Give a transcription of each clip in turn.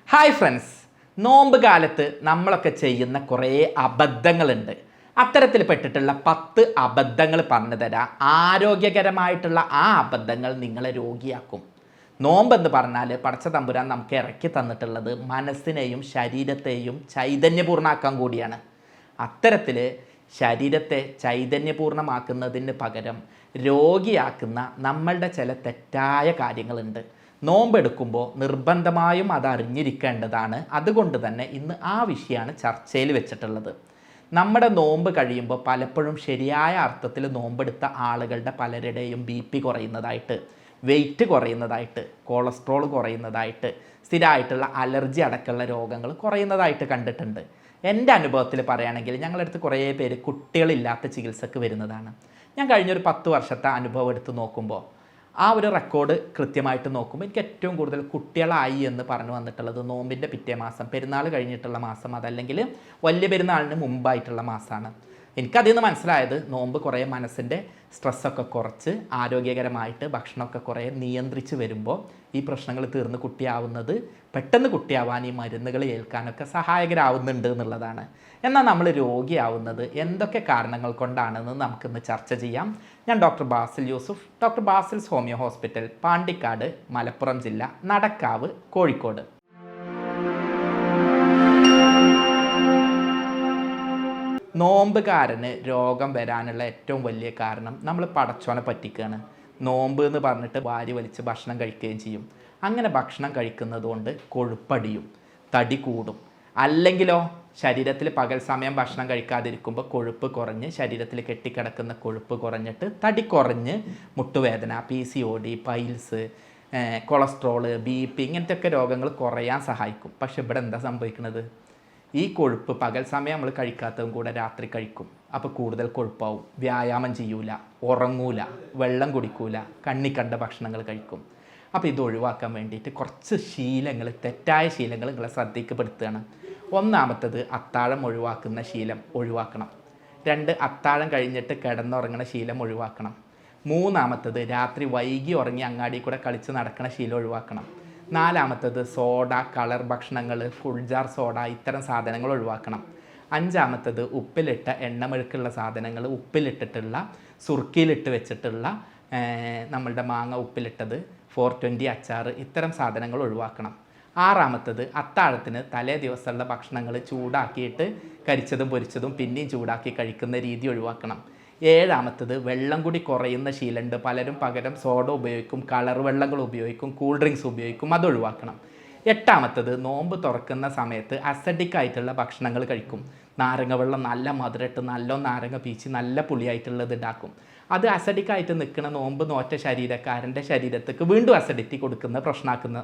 Hi friends, നോമ്പ് കാലത്ത് നമ്മളൊക്കെ ചെയ്യുന്ന കുറേ അബദ്ധങ്ങളുണ്ട്. അത്തരത്തിൽ പെട്ടിട്ടുള്ള 10 അബദ്ധങ്ങൾ പറഞ്ഞു തരാം. ആരോഗ്യകരമായിട്ടുള്ള ആ അബദ്ധങ്ങൾ നിങ്ങളെ രോഗിയാക്കും. നോമ്പെന്ന് പറഞ്ഞാൽ പടച്ച തമ്പുരാൻ നമുക്ക് ഇറക്കി തന്നിട്ടുള്ളത് മനസ്സിനെയും ശരീരത്തെയും ചൈതന്യപൂർണ്ണമാക്കാൻ കൂടിയാണ്. അത്തരത്തിൽ ശരീരത്തെ ചൈതന്യപൂർണ്ണമാക്കുന്നതിന് പകരം രോഗിയാക്കുന്ന നമ്മളുടെ ചില തെറ്റായ കാര്യങ്ങളുണ്ട്. നോമ്പെടുക്കുമ്പോൾ നിർബന്ധമായും അത് അറിഞ്ഞിരിക്കേണ്ടതാണ്. അതുകൊണ്ട് തന്നെ ഇന്ന് ആ വിഷയമാണ് ചർച്ചയിൽ വെച്ചിട്ടുള്ളത്. നമ്മുടെ നോമ്പ് കഴിയുമ്പോൾ പലപ്പോഴും ശരിയായ അർത്ഥത്തിൽ നോമ്പെടുത്ത ആളുകളുടെ പലരുടെയും BP കുറയുന്നതായിട്ട്, വെയിറ്റ് കുറയുന്നതായിട്ട്, കൊളസ്ട്രോൾ കുറയുന്നതായിട്ട്, സ്ഥിരമായിട്ടുള്ള അലർജി അടക്കമുള്ള രോഗങ്ങൾ കുറയുന്നതായിട്ട് കണ്ടിട്ടുണ്ട്. എൻ്റെ അനുഭവത്തിൽ പറയുകയാണെങ്കിൽ ഞങ്ങളടുത്ത് കുറേ പേര് കുട്ടികളില്ലാത്ത ചികിത്സക്ക് വരുന്നതാണ്. ഞാൻ കഴിഞ്ഞൊരു 10 വർഷത്തെ അനുഭവം എടുത്ത് നോക്കുമ്പോൾ ആ ഒരു റെക്കോർഡ് കൃത്യമായിട്ട് നോക്കുമ്പോൾ എനിക്ക് ഏറ്റവും കൂടുതൽ കുട്ടികളായി എന്ന് പറഞ്ഞു വന്നിട്ടുള്ളത് നോമ്പിൻ്റെ പിറ്റേ മാസം, പെരുന്നാൾ കഴിഞ്ഞിട്ടുള്ള മാസം, അതല്ലെങ്കിൽ വലിയ പെരുന്നാളിന് മുമ്പായിട്ടുള്ള മാസമാണ്. എനിക്കതിൽ നിന്ന് മനസ്സിലായത് നോമ്പ് കുറേ മനസ്സിൻ്റെ സ്ട്രെസ്സൊക്കെ കുറച്ച് ആരോഗ്യകരമായിട്ട് ഭക്ഷണമൊക്കെ കുറേ നിയന്ത്രിച്ച് വരുമ്പോൾ ഈ പ്രശ്നങ്ങൾ തീർന്ന് കുട്ടിയാവുന്നത്, പെട്ടെന്ന് കുട്ടിയാവാൻ ഈ മരുന്നുകൾ ഏൽക്കാനൊക്കെ സഹായകരാവുന്നുണ്ട് എന്നുള്ളതാണ്. എന്നാൽ നമ്മൾ രോഗിയാവുന്നത് എന്തൊക്കെ കാരണങ്ങൾ കൊണ്ടാണെന്ന് നമുക്കിന്ന് ചർച്ച ചെയ്യാം. ഞാൻ doctor Basil Yusuf, doctor Basil's homeo hospital, Pandikkad, Malappuram ജില്ല, നടക്കാവ്, കോഴിക്കോട്. നോമ്പുകാരന് രോഗം വരാനുള്ള ഏറ്റവും വലിയ കാരണം നമ്മൾ പടച്ചോനെ പറ്റിക്കുകയാണ്. നോമ്പ് എന്ന് പറഞ്ഞിട്ട് വാരി വലിച്ച് ഭക്ഷണം കഴിക്കുകയും ചെയ്യും. അങ്ങനെ ഭക്ഷണം കഴിക്കുന്നത് കൊണ്ട് കൊഴുപ്പടിയും, തടി കൂടും. അല്ലെങ്കിലോ ശരീരത്തിൽ പകൽ സമയം ഭക്ഷണം കഴിക്കാതിരിക്കുമ്പോൾ കൊഴുപ്പ് കുറഞ്ഞ് ശരീരത്തിൽ കെട്ടിക്കിടക്കുന്ന കൊഴുപ്പ് കുറഞ്ഞിട്ട് തടി കുറഞ്ഞ് മുട്ടുവേദന, PCOD, പൈൽസ്, കൊളസ്ട്രോള്, BP ഇങ്ങനത്തെയൊക്കെ രോഗങ്ങൾ കുറയാൻ സഹായിക്കും. പക്ഷെ ഇവിടെ എന്താ സംഭവിക്കുന്നത്? ഈ കൊഴുപ്പ് പകൽ സമയം നമ്മൾ കഴിക്കാത്തതും കൂടെ രാത്രി കഴിക്കും. അപ്പോൾ കൂടുതൽ കൊഴുപ്പാവും. വ്യായാമം ചെയ്യൂല, ഉറങ്ങൂല, വെള്ളം കുടിക്കൂല, കണ്ണി കണ്ട ഭക്ഷണങ്ങൾ കഴിക്കും. അപ്പോൾ ഇത് ഒഴിവാക്കാൻ വേണ്ടിയിട്ട് കുറച്ച് ശീലങ്ങൾ, തെറ്റായ ശീലങ്ങൾ നിങ്ങളെ ശ്രദ്ധയ്ക്കപ്പെടുത്തുകയാണ്. ഒന്നാമത്തത് അത്താഴം ഒഴിവാക്കുന്ന ശീലം ഒഴിവാക്കണം. 2, അത്താഴം കഴിഞ്ഞിട്ട് കിടന്നുറങ്ങുന്ന ശീലം ഒഴിവാക്കണം. 3, രാത്രി വൈകി ഉറങ്ങി അങ്ങാടി കൂടെ കളിച്ച് നടക്കുന്ന ശീലം ഒഴിവാക്കണം. 4, സോഡ, കളർ ഭക്ഷണങ്ങൾ, ഫുൾ ജാർ സോഡ ഇത്തരം സാധനങ്ങൾ ഒഴിവാക്കണം. 5, ഉപ്പിലിട്ട എണ്ണമെഴുക്കുള്ള സാധനങ്ങൾ, ഉപ്പിലിട്ടിട്ടുള്ള സുർക്കിയിലിട്ട് വെച്ചിട്ടുള്ള നമ്മളുടെ മാങ്ങ ഉപ്പിലിട്ടത്, 420 അച്ചാർ ഇത്തരം സാധനങ്ങൾ ഒഴിവാക്കണം. 6, അത്താഴത്തിന് തലേ ദിവസമുള്ള ഭക്ഷണങ്ങൾ ചൂടാക്കിയിട്ട് കരിച്ചതും പൊരിച്ചതും പിന്നെയും ചൂടാക്കി കഴിക്കുന്ന രീതി ഒഴിവാക്കണം. 7, വെള്ളം കൂടി കുറയുന്ന ശീലമുണ്ട്. പലരും പകരം സോഡ ഉപയോഗിക്കും, കളർ വെള്ളങ്ങൾ ഉപയോഗിക്കും, കൂൾ ഡ്രിങ്ക്സ് ഉപയോഗിക്കും, അത് ഒഴിവാക്കണം. 8, നോമ്പ് തുറക്കുന്ന സമയത്ത് അസിഡിക് ആയിട്ടുള്ള ഭക്ഷണങ്ങൾ കഴിക്കും. നാരങ്ങ വെള്ളം നല്ല മധുരട്ട്, നല്ല നാരങ്ങ പീച്ച്, നല്ല പുളിയായിട്ടുള്ളത് ഉണ്ടാക്കും. അത് അസിഡിക് ആയിട്ട് നിൽക്കുന്ന നോമ്പ് നോറ്റ ശരീരക്കാരൻ്റെ ശരീരത്തേക്ക് വീണ്ടും അസിഡിറ്റി കൊടുക്കുന്ന പ്രശ്നമാക്കുന്ന.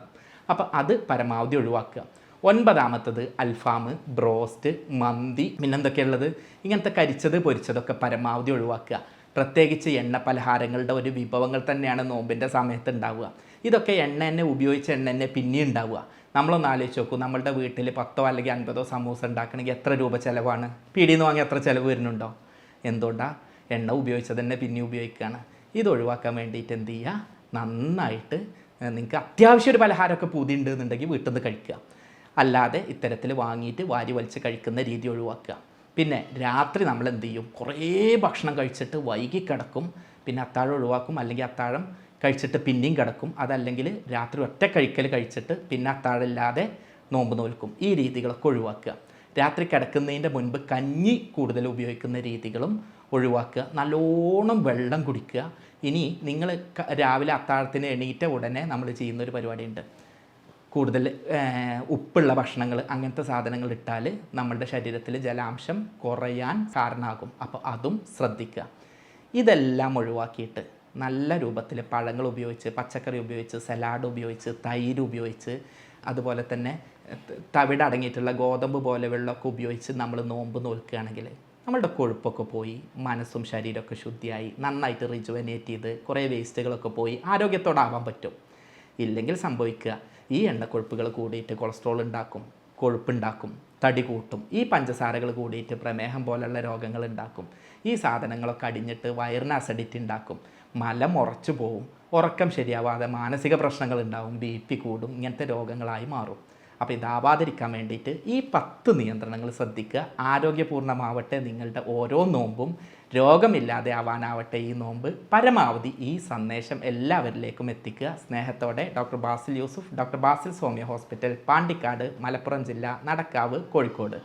അപ്പോൾ അത് പരമാവധി ഒഴിവാക്കുക. 9, അൽഫാം, ബ്രോസ്റ്റ്, മന്തി, പിന്നെന്തൊക്കെയുള്ളത്, ഇങ്ങനത്തെ കരിച്ചത് പൊരിച്ചതൊക്കെ പരമാവധി ഒഴിവാക്കുക. പ്രത്യേകിച്ച് എണ്ണ പലഹാരങ്ങളുടെ ഒരു വിഭവങ്ങൾ തന്നെയാണ് നോമ്പിൻ്റെ സമയത്ത് ഉണ്ടാവുക. ഇതൊക്കെ എണ്ണ ഉപയോഗിച്ച എണ്ണ പിന്നെയും ഉണ്ടാവുക. നമ്മളൊന്ന് ആലോചിച്ച് നോക്കൂ, നമ്മളുടെ വീട്ടിൽ 10 അല്ലെങ്കിൽ 50 സമൂസ ഉണ്ടാക്കണമെങ്കിൽ എത്ര രൂപ ചിലവാണ്? പീടിയിൽ നിന്ന് വാങ്ങി എത്ര ചിലവ് വരുന്നുണ്ടോ? എന്തുകൊണ്ടാണ്? എണ്ണ ഉപയോഗിച്ചത് തന്നെ പിന്നെ ഉപയോഗിക്കുകയാണ്. ഇത് ഒഴിവാക്കാൻ വേണ്ടിയിട്ട് എന്ത് ചെയ്യുക? നന്നായിട്ട് നിങ്ങൾക്ക് അത്യാവശ്യം ഒരു പലഹാരമൊക്കെ പൂതി ഉണ്ടെന്നുണ്ടെങ്കിൽ വീട്ടിൽ നിന്ന് കഴിക്കുക. അല്ലാതെ ഇത്തരത്തിൽ വാങ്ങിയിട്ട് വാരി വലിച്ച് കഴിക്കുന്ന രീതി ഒഴിവാക്കുക. പിന്നെ രാത്രി നമ്മൾ എന്ത് ചെയ്യും? കുറേ ഭക്ഷണം കഴിച്ചിട്ട് വൈകി കിടക്കും. പിന്നെ അത്താഴം ഒഴിവാക്കും, അല്ലെങ്കിൽ അത്താഴം കഴിച്ചിട്ട് പിന്നെയും കിടക്കും. അതല്ലെങ്കിൽ രാത്രി ഒറ്റ കഴിക്കൽ കഴിച്ചിട്ട് പിന്നെ അത്താഴം ഇല്ലാതെ നോമ്പ് നോൽക്കും. ഈ രീതികളൊക്കെ ഒഴിവാക്കുക. രാത്രി കിടക്കുന്നതിൻ്റെ മുൻപ് കഞ്ഞി കൂടുതൽ ഉപയോഗിക്കുന്ന രീതികളും ഒഴിവാക്കുക. നല്ലോണം വെള്ളം കുടിക്കുക. ഇനി നിങ്ങൾ രാവിലെ അത്താഴത്തിന് എണീറ്റ ഉടനെ നമ്മൾ ചെയ്യുന്നൊരു പരിപാടിയുണ്ട്. കൂടുതൽ ഉപ്പുള്ള ഭക്ഷണങ്ങൾ, അങ്ങനത്തെ സാധനങ്ങൾ ഇട്ടാൽ നമ്മളുടെ ശരീരത്തിൽ ജലാംശം കുറയാൻ കാരണമാകും. അപ്പോൾ അതും ശ്രദ്ധിക്കുക. ഇതെല്ലാം ഒഴിവാക്കിയിട്ട് നല്ല രൂപത്തിൽ പഴങ്ങൾ ഉപയോഗിച്ച്, പച്ചക്കറി ഉപയോഗിച്ച്, സലാഡ് ഉപയോഗിച്ച്, തൈര് ഉപയോഗിച്ച്, അതുപോലെ തന്നെ തവിട് അടങ്ങിയിട്ടുള്ള ഗോതമ്പ് പോലെ വെള്ളമൊക്കെ ഉപയോഗിച്ച് നമ്മൾ നോമ്പ് നോൽക്കുകയാണെങ്കിൽ നമ്മളുടെ കൊഴുപ്പൊക്കെ പോയി, മനസ്സും ശരീരമൊക്കെ ശുദ്ധിയായി, നന്നായിട്ട് റിജുവനേറ്റ് ചെയ്ത് കുറേ വേസ്റ്റുകളൊക്കെ പോയി ആരോഗ്യത്തോടാവാൻ പറ്റും. ഇല്ലെങ്കിൽ സംഭവിക്കുക, ഈ എണ്ണക്കൊഴുപ്പുകൾ കൂടിയിട്ട് കൊളസ്ട്രോൾ ഉണ്ടാക്കും, കൊഴുപ്പുണ്ടാക്കും, തടി കൂട്ടും. ഈ പഞ്ചസാരകൾ കൂടിയിട്ട് പ്രമേഹം പോലുള്ള രോഗങ്ങൾ ഉണ്ടാക്കും. ഈ സാധനങ്ങളൊക്കെ അടിഞ്ഞിട്ട് വയറിന് അസിഡിറ്റി ഉണ്ടാക്കും, മലം ഉറച്ചു പോവും, ഉറക്കം ശരിയാവാതെ മാനസിക പ്രശ്നങ്ങൾ ഉണ്ടാവും, BP കൂടും, ഇങ്ങനത്തെ രോഗങ്ങളായി മാറും. അപ്പോൾ ഇതാവാതിരിക്കാൻ വേണ്ടിയിട്ട് ഈ 10 നിയന്ത്രണങ്ങൾ ശ്രദ്ധിക്കുക. ആരോഗ്യപൂർണ്ണമാവട്ടെ നിങ്ങളുടെ ഓരോ നോമ്പും, രോഗമില്ലാതെ ആവാനാവട്ടെ ഈ നോമ്പ്. പരമാവധി ഈ സന്ദേശം എല്ലാവരിലേക്കും എത്തിക്കുക. സ്നേഹത്തോടെ doctor Basil Yusuf, doctor Basil Soumya hospital, Pandikkad, Malappuram ജില്ല, നടക്കാവ്, കോഴിക്കോട്.